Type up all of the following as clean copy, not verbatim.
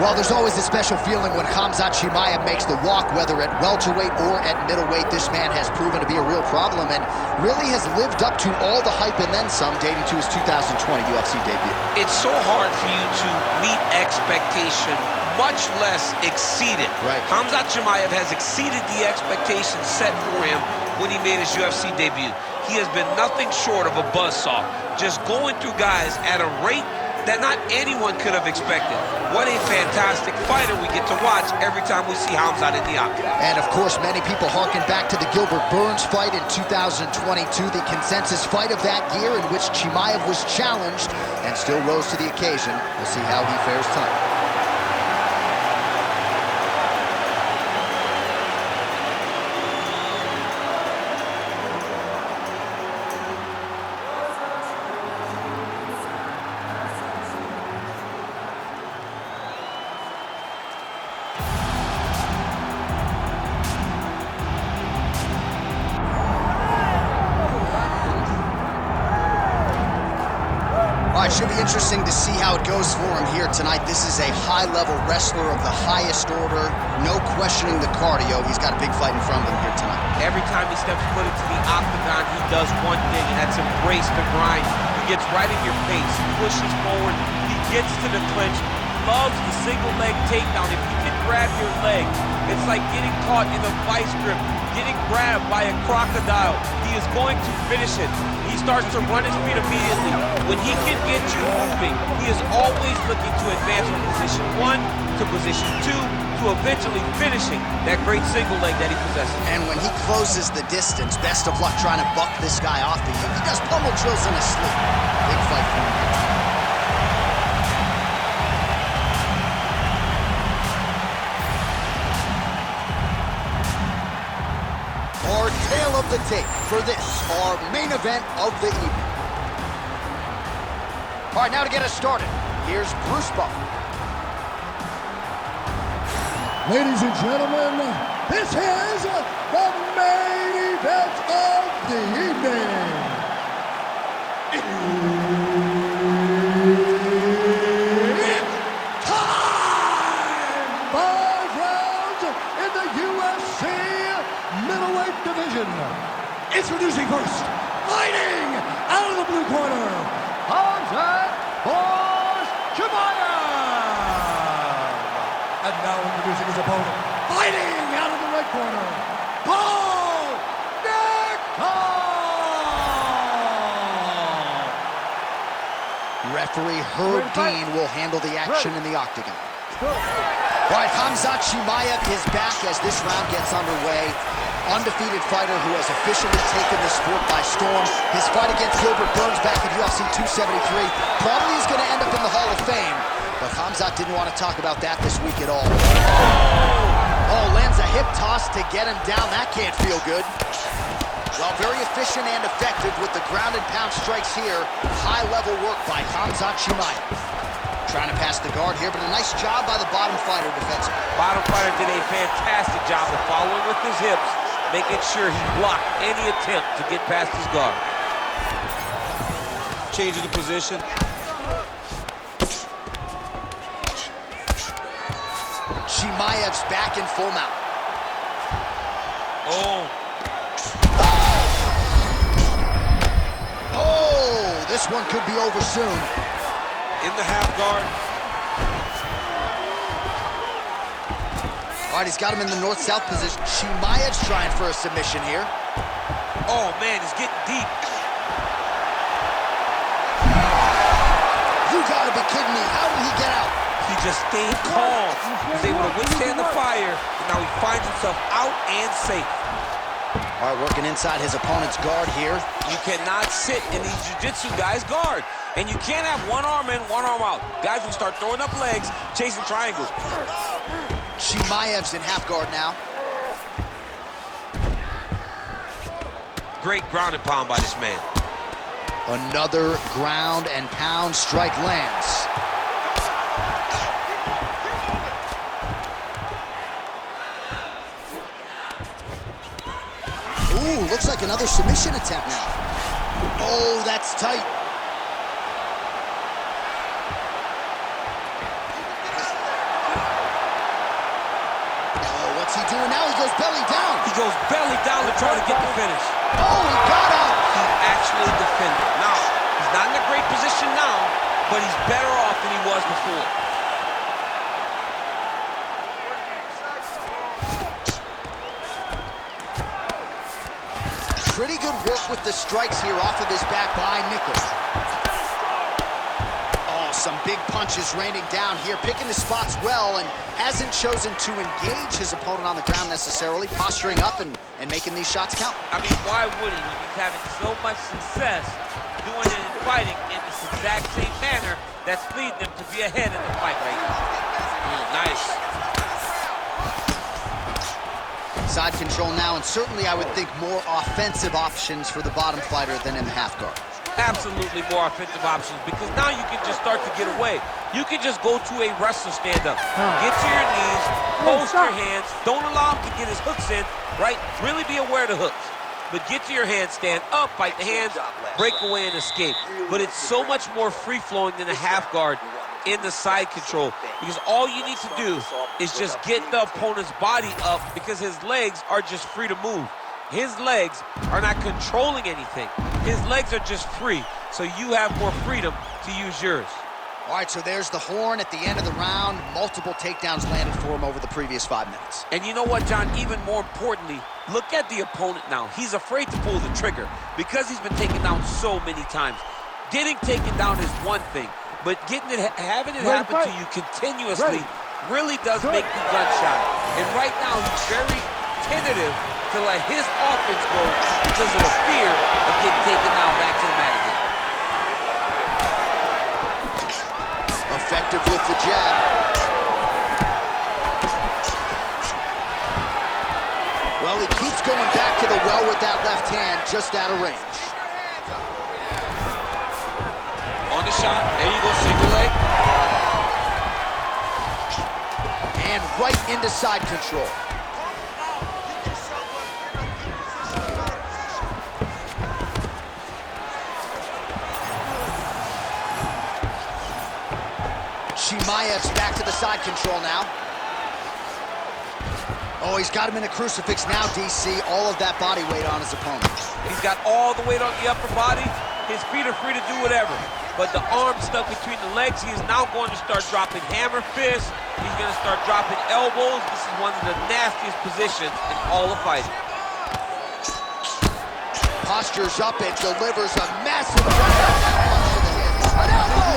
Well, there's always a special feeling when Khamzat Chimaev makes the walk, whether at welterweight or at middleweight. This man has proven to be a real problem and really has lived up to all the hype and then some, dating to his 2020 UFC debut. It's so hard for you to meet expectation, much less exceed it. Right. Khamzat Chimaev has exceeded the expectations set for him when he made his UFC debut. He has been nothing short of a buzzsaw, just going through guys at a rate that not anyone could have expected. What a fantastic fighter we get to watch every time we see Khamzat in the octagon. And of course, many people harken back to the Gilbert Burns fight in 2022, the consensus fight of that year in which Chimaev was challenged and still rose to the occasion. We'll see how he fares tonight. It should be interesting to see how it goes for him here tonight. This is a high-level wrestler of the highest order. No questioning the cardio. He's got a big fight in front of him here tonight. Every time he steps foot into the octagon, he does one thing, and that's embrace the grind. He gets right in your face, pushes forward, he gets to the clinch, loves the single leg takedown. If he can grab your leg, it's like getting caught in a vice grip, getting grabbed by a crocodile. He is going to finish it. He starts to run his feet immediately. When he can get you moving, he is always looking to advance from position 1 to position 2 to eventually finishing that great single leg that he possesses. And when he closes the distance, best of luck trying to buck this guy off of you. He does pummel drills in his sleep. Big fight for him here. Our tale of the tape for this, our main event of the evening. All right, now to get us started, here's Bruce Bo. Ladies and gentlemen, this is the main event of the evening. It's time! 5 rounds in the UFC middleweight division. Introducing first, fighting out of the blue corner, Khamzat Chimaev. And now introducing his opponent, fighting out of the red corner, Bo Nickal. Referee Herb Dean will handle the action in the octagon. All right, Khamzat Chimaev is back as this round gets underway. Undefeated fighter who has officially taken the sport by storm. His fight against Gilbert Burns back in UFC 273 probably is going to end up in the Hall of Fame, but Khamzat didn't want to talk about that this week at all. Oh, lands a hip toss to get him down. That can't feel good. Well, very efficient and effective with the ground and pound strikes here. High-level work by Khamzat Chimaev. Trying to pass the guard here, but a nice job by the bottom fighter defensively. Bottom fighter did a fantastic job of following with his hips, making sure he blocked any attempt to get past his guard. Changing the position. Chimaev's back in full mount. Oh. Oh, this one could be over soon. In the half guard. All right, he's got him in the north-south position. Chimaev's trying for a submission here. Oh, man, he's getting deep. You gotta be kidding me. How did he get out? He just stayed calm. He was able to withstand the fire, and now he finds himself out and safe. All right, working inside his opponent's guard here. You cannot sit in these jiu-jitsu guys' guard. And you can't have one arm in, one arm out. Guys will start throwing up legs, chasing triangles. Chimaev's in half guard now. Great ground and pound by this man. Another ground and pound strike lands. Ooh, looks like another submission attempt now. Oh, that's tight. here. Now he goes belly down. He goes belly down to try to get the finish. Oh, he got out. He actually defended. Now, he's not in a great position now, but he's better off than he was before. Pretty good work with the strikes here off of his back by Nickal. Oh, some big punches raining down here, picking his spots well, and hasn't chosen to engage his opponent on the ground necessarily, posturing up and making these shots count. I mean, why wouldn't he? He's having so much success doing it in fighting in this exact same manner that's leading him to be ahead in the fight right now. Nice. Side control now, and certainly I would think more offensive options for the bottom fighter than in the half guard. Absolutely more offensive options, because now you can just start to get away. You can just go to a wrestler stand-up. Get to your knees, post your hands, don't allow him to get his hooks in, right? Really be aware of the hooks. But get to your hands, stand up, bite the hands, break away and escape. But it's so much more free-flowing than a half guard in the side control, because all you need to do is just get the opponent's body up, because his legs are just free to move. His legs are not controlling anything. His legs are just free, so you have more freedom to use yours. All right, so there's the horn at the end of the round. Multiple takedowns landed for him over the previous 5 minutes. And you know what, John? Even more importantly, look at the opponent now. He's afraid to pull the trigger because he's been taken down so many times. Getting taken down is one thing, but having it happen to you continuously really does make you gun-shy. And right now, he's very tentative to let his offense go because of the fear of getting taken down back to the mat again. Effective with the jab. Well, he keeps going back to the well with that left hand, just out of range. On the shot, there you go, single leg. And right into side control. Chimaev's back to the side control now. Oh, he's got him in a crucifix now, DC. All of that body weight on his opponent. He's got all the weight on the upper body. His feet are free to do whatever. But the arm stuck between the legs. He is now going to start dropping hammer fists. He's going to start dropping elbows. This is one of the nastiest positions in all of fighting. Postures up and delivers a massive punch to the head. An elbow!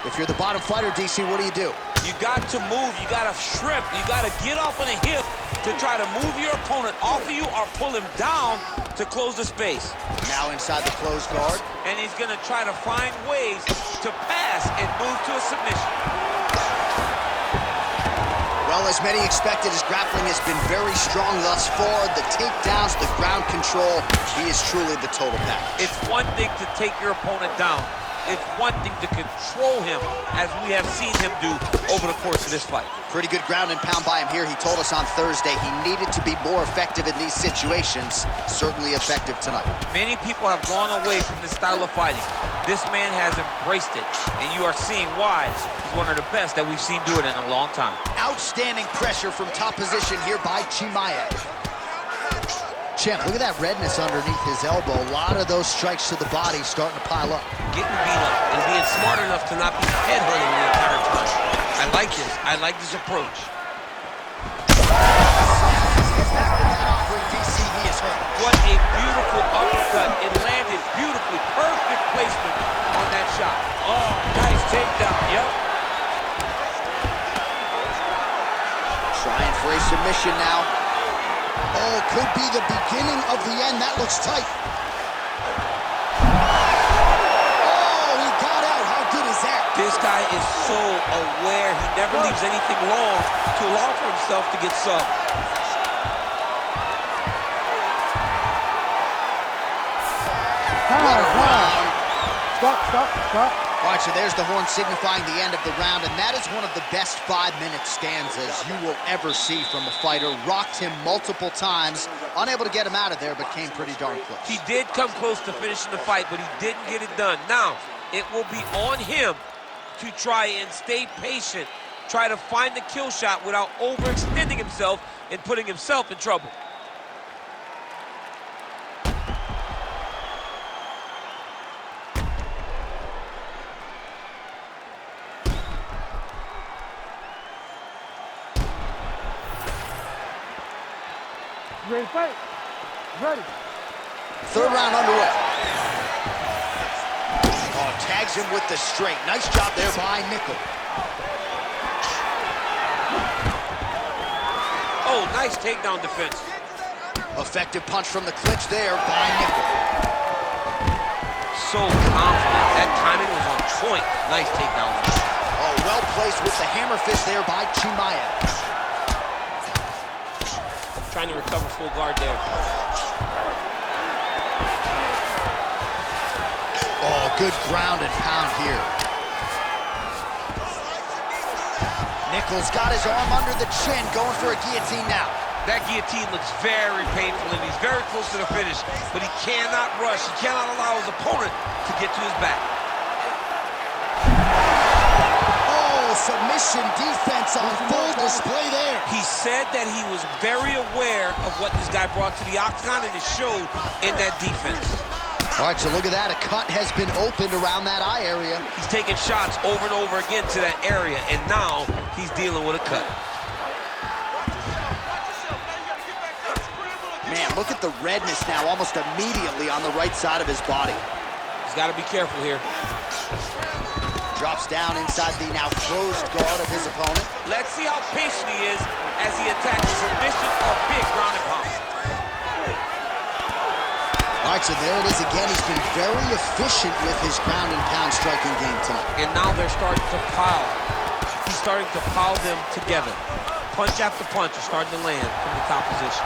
If you're the bottom fighter, DC, what do? You got to move, you got to shrimp, you got to get off on a hip to try to move your opponent off of you or pull him down to close the space. Now inside the closed guard. And he's going to try to find ways to pass and move to a submission. Well, as many expected, his grappling has been very strong thus far. The takedowns, the ground control, he is truly the total package. It's one thing to take your opponent down. It's one thing to control him, as we have seen him do over the course of this fight. Pretty good ground and pound by him here. He told us on Thursday he needed to be more effective in these situations. Certainly effective tonight. Many people have gone away from this style of fighting. This man has embraced it, and you are seeing why he's one of the best that we've seen do it in a long time. Outstanding pressure from top position here by Chimaev. Champ, look at that redness underneath his elbow. A lot of those strikes to the body starting to pile up. Getting beat up and being smart enough to not be headhunting the entire time. I like this. I like this approach. What a beautiful uppercut. It landed beautifully. Perfect placement on that shot. Oh, nice takedown. Yep. Trying for a submission now. Oh, could be the beginning of the end. That looks tight. Oh, he got out. How good is that? This guy is so aware. He never leaves anything long to allow for himself to get subbed. Stop. All right, so there's the horn signifying the end of the round, and that is one of the best 5-minute stanzas you will ever see from a fighter. Rocked him multiple times, unable to get him out of there, but came pretty darn close. He did come close to finishing the fight, but he didn't get it done. Now, it will be on him to try and stay patient, try to find the kill shot without overextending himself and putting himself in trouble. Ready to fight? Ready. Third round underway. Oh, tags him with the straight. Nice job there by Nickal. Oh, nice takedown defense. Effective punch from the clinch there by Nickal. So confident. That timing was on point. Nice takedown. Oh, well placed with the hammer fist there by Chimaev. Trying to recover full guard there. Oh, good ground and pound here. Nickal's got his arm under the chin, going for a guillotine now. That guillotine looks very painful, and he's very close to the finish, but he cannot rush. He cannot allow his opponent to get to his back. Submission defense on full display there. He said that he was very aware of what this guy brought to the octagon, and it showed in that defense. All right, so look at that. A cut has been opened around that eye area. He's taking shots over and over again to that area, and now he's dealing with a cut. Man, look at the redness now almost immediately on the right side of his body. He's got to be careful here. Drops down inside the now closed guard of his opponent. Let's see how patient he is as he attacks a submission or big ground and pound. All right, so there it is again. He's been very efficient with his ground and pound striking game tonight. And now they're starting to pile. He's starting to pile them together. Punch after punch is starting to land from the top position.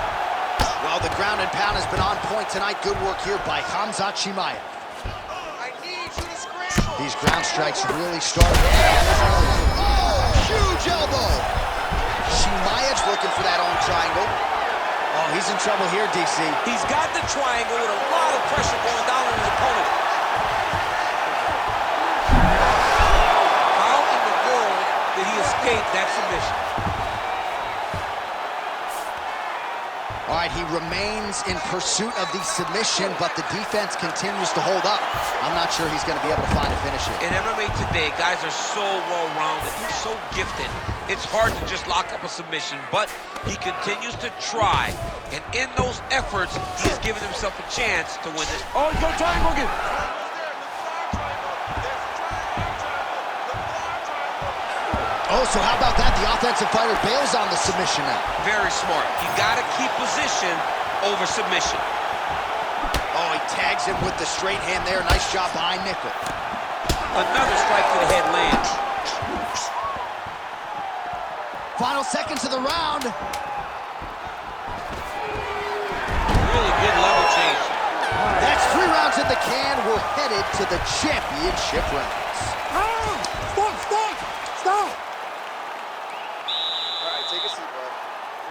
Well, the ground and pound has been on point tonight. Good work here by Khamzat Chimaev. These ground strikes really started. Oh, huge elbow. Chimaev's looking for that arm triangle. Oh, he's in trouble here, DC. He's got the triangle with a lot of pressure going down on his opponent. How in the world did he escape that submission? All right, he remains in pursuit of the submission, but the defense continues to hold up. I'm not sure he's going to be able to find a finisher. In MMA today, guys are so well-rounded. They're so gifted. It's hard to just lock up a submission, but he continues to try. And in those efforts, he has given himself a chance to win this. Oh, he's going to triangle again. Oh, so how about that? The offensive fighter bails on the submission now. Very smart. You got to keep position over submission. Oh, he tags him with the straight hand there. Nice job by Nickal. Another strike to the head lands. Final seconds of the round. Really good level change. That's 3 rounds in the can. We're headed to the championship rounds. Stop, stop, stop. All right, take a seat, bud.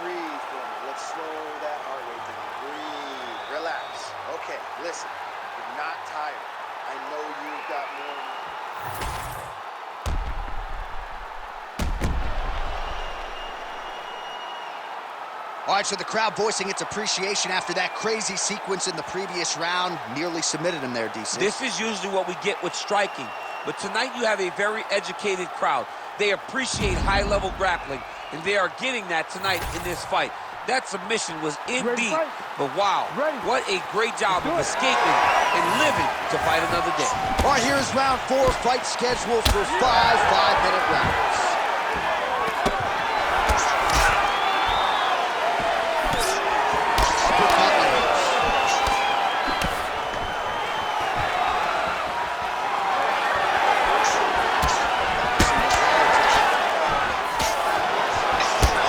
Breathe for me. Let's slow that heart rate down. Breathe. Relax. Okay, listen. You're not tired. I know you've got more. All right, so the crowd voicing its appreciation after that crazy sequence in the previous round. Nearly submitted him there, DC. This is usually what we get with striking. But tonight you have a very educated crowd. They appreciate high-level grappling, and they are getting that tonight in this fight. That submission was indeed, but wow, what a great job of escaping and living to fight another day. All right, here's round 4, fight scheduled for 5 5-minute rounds. Uppercut lands.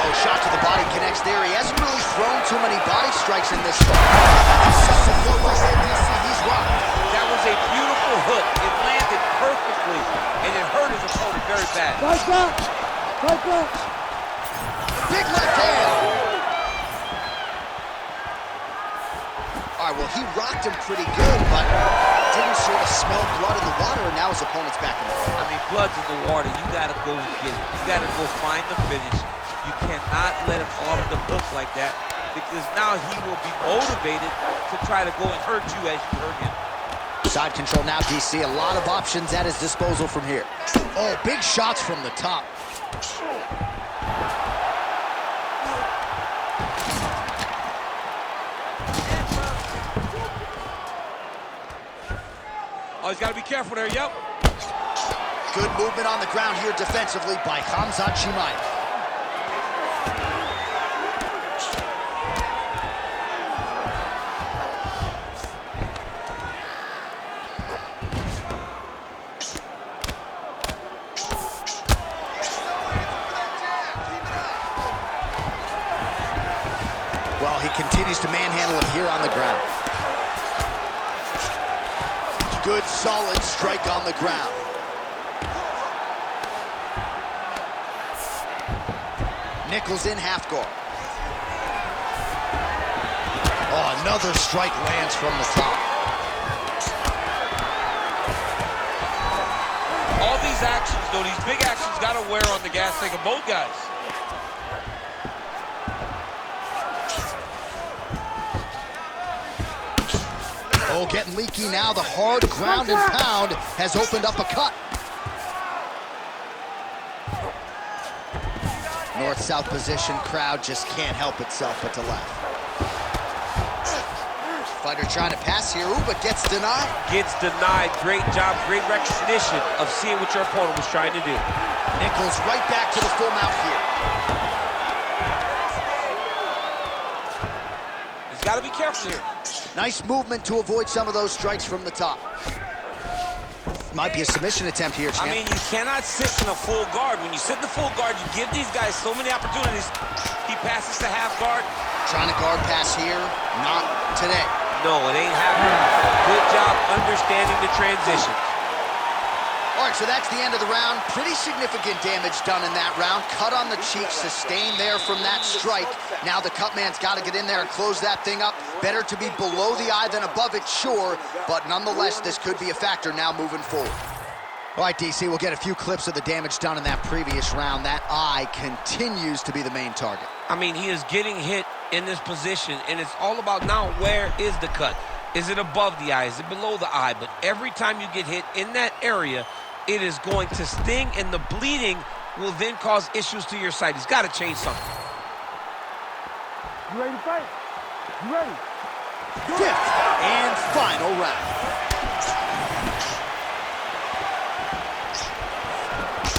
Oh, shot to the body connects there. He hasn't really thrown too many body strikes in this fight. He's rocked. That was a beautiful hook. It landed perfectly, and it hurt his opponent very bad. Right back. Right back. Big left hand. All right, well, he rocked him pretty good, but didn't sort of smell blood in the water, and now his opponent's back in the fight. I mean, blood's in the water. You gotta go and get it. You gotta go find the finish. You cannot let him off the hook like that, because now he will be motivated to try to go and hurt you as you hurt him. Side control now, DC. A lot of options at his disposal from here. Oh, big shots from the top. Oh, he's got to be careful there, yep. Good movement on the ground here defensively by Khamzat Chimaev. Well, he continues to manhandle him here on the ground. Good, solid strike on the ground. Nickals in half guard. Oh, another strike lands from the top. All these actions, though, these big actions got to wear on the gas tank of both guys. Oh, getting leaky now. The hard ground and pound has opened up a cut. North-south position, crowd just can't help itself but to laugh. Fighter trying to pass here, but gets denied. Gets denied. Great job, great recognition of seeing what your opponent was trying to do. Nickals right back to the full mount here. He's got to be careful here. Nice movement to avoid some of those strikes from the top. Might be a submission attempt here, champ. I mean, you cannot sit in a full guard. When you sit in the full guard, you give these guys so many opportunities. He passes to half guard. Trying to guard pass here, not today. No, it ain't happening. Good job understanding the transition. All right, so that's the end of the round. Pretty significant damage done in that round. Cut on the cheek, sustained there from that strike. Now the cut man's got to get in there and close that thing up. Better to be below the eye than above it, sure, but nonetheless, this could be a factor now moving forward. All right, DC, we'll get a few clips of the damage done in that previous round. That eye continues to be the main target. I mean, he is getting hit in this position, and it's all about now, where is the cut? Is it above the eye? Is it below the eye? But every time you get hit in that area, it is going to sting, and the bleeding will then cause issues to your sight. He's got to change something. You ready to fight? You ready? Fifth and final round.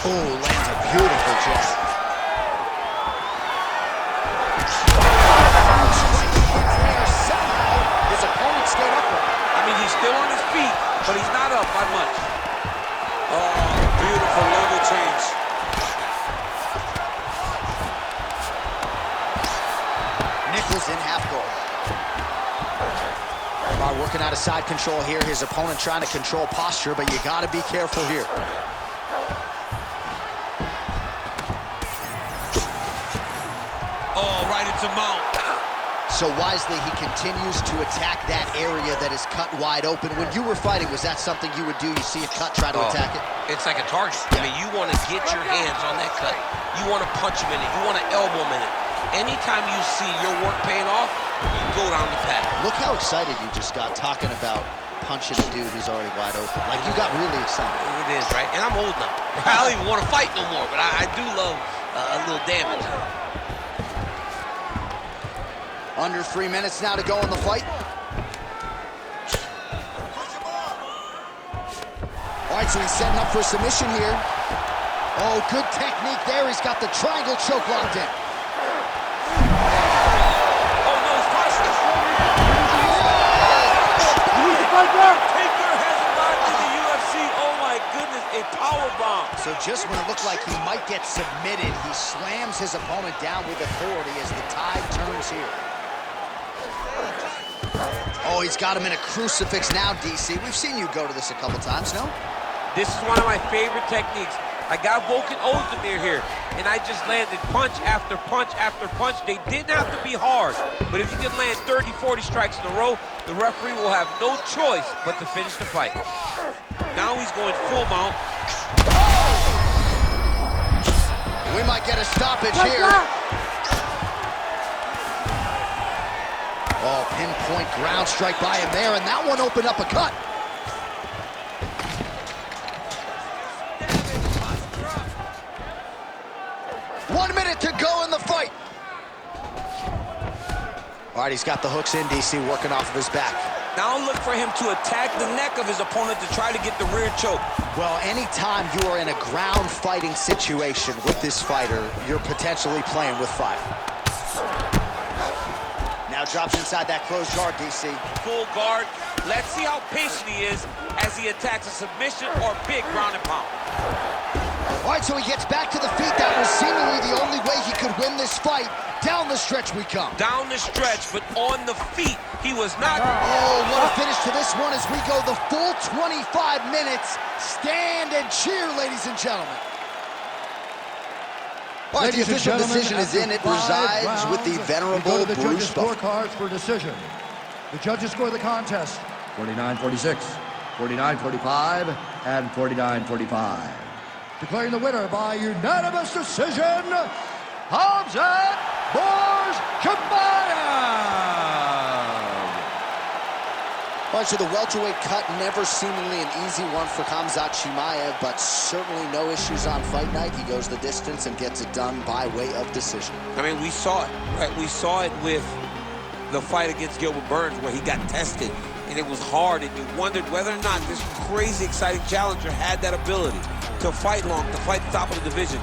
Oh, lands a beautiful jab. Somehow, his opponent stayed upright. I mean, he's still on his feet, but he's not up by much. Oh, beautiful level change. Nickals in half guard. Working out of side control here. His opponent trying to control posture, but you got to be careful here. Oh, right into mount. So wisely, he continues to attack that area that is cut wide open. When you were fighting, was that something you would do? You see a cut, try to attack it? It's like a target. I mean, you want to get your hands on that cut. You want to punch him in it. You want to elbow him in it. Anytime you see your work paying off, you go down the path. Look how excited you just got talking about punching a dude who's already wide open. Like, you got really excited. It is, right? And I'm old now. I don't even want to fight no more, but I do love a little damage. Under 3 minutes now to go in the fight. All right, so he's setting up for submission here. Oh, good technique there. He's got the triangle choke locked in. Oh, no, it's partial. Taker has arrived in the UFC. Oh, my goodness, a power bomb. So just when it looked like he might get submitted, he slams his opponent down with authority as the tide turns here. Oh, he's got him in a crucifix now, DC. We've seen you go to this a couple times, no? This is one of my favorite techniques. I got Volkan Ozdemir here, and I just landed punch after punch after punch. They didn't have to be hard, but if you can land 30, 40 strikes in a row, the referee will have no choice but to finish the fight. Now he's going full mount. We might get a stoppage here. Oh, pinpoint ground strike by him there, and that one opened up a cut. One minute to go in the fight. All right, he's got the hooks in, DC, working off of his back. Now look for him to attack the neck of his opponent to try to get the rear choke. Well, anytime you are in a ground fighting situation with this fighter, you're potentially playing with fire. Now drops inside that closed guard, DC. Full guard. Let's see how patient he is as he attacks a submission or big ground and pound. All right, so he gets back to the feet. That was seemingly the only way he could win this fight. Down the stretch we come. Down the stretch, but on the feet, he was not. Oh, what a finish to this one as we go the full 25 minutes. Stand and cheer, ladies and gentlemen. All right, the official decision is in. It resides with the venerable Bruce Buffer. Scorecards for decision. The judges score the contest 49-46, 49-45, and 49-45. Declaring the winner by unanimous decision, Khamzat Chimaev. All right, so the welterweight cut never seemingly an easy one for Khamzat Chimaev, but certainly no issues on fight night. He goes the distance and gets it done by way of decision. I mean, we saw it, right? We saw it with the fight against Gilbert Burns where he got tested, and it was hard, and you wondered whether or not this crazy, exciting challenger had that ability to fight long, to fight the top of the division.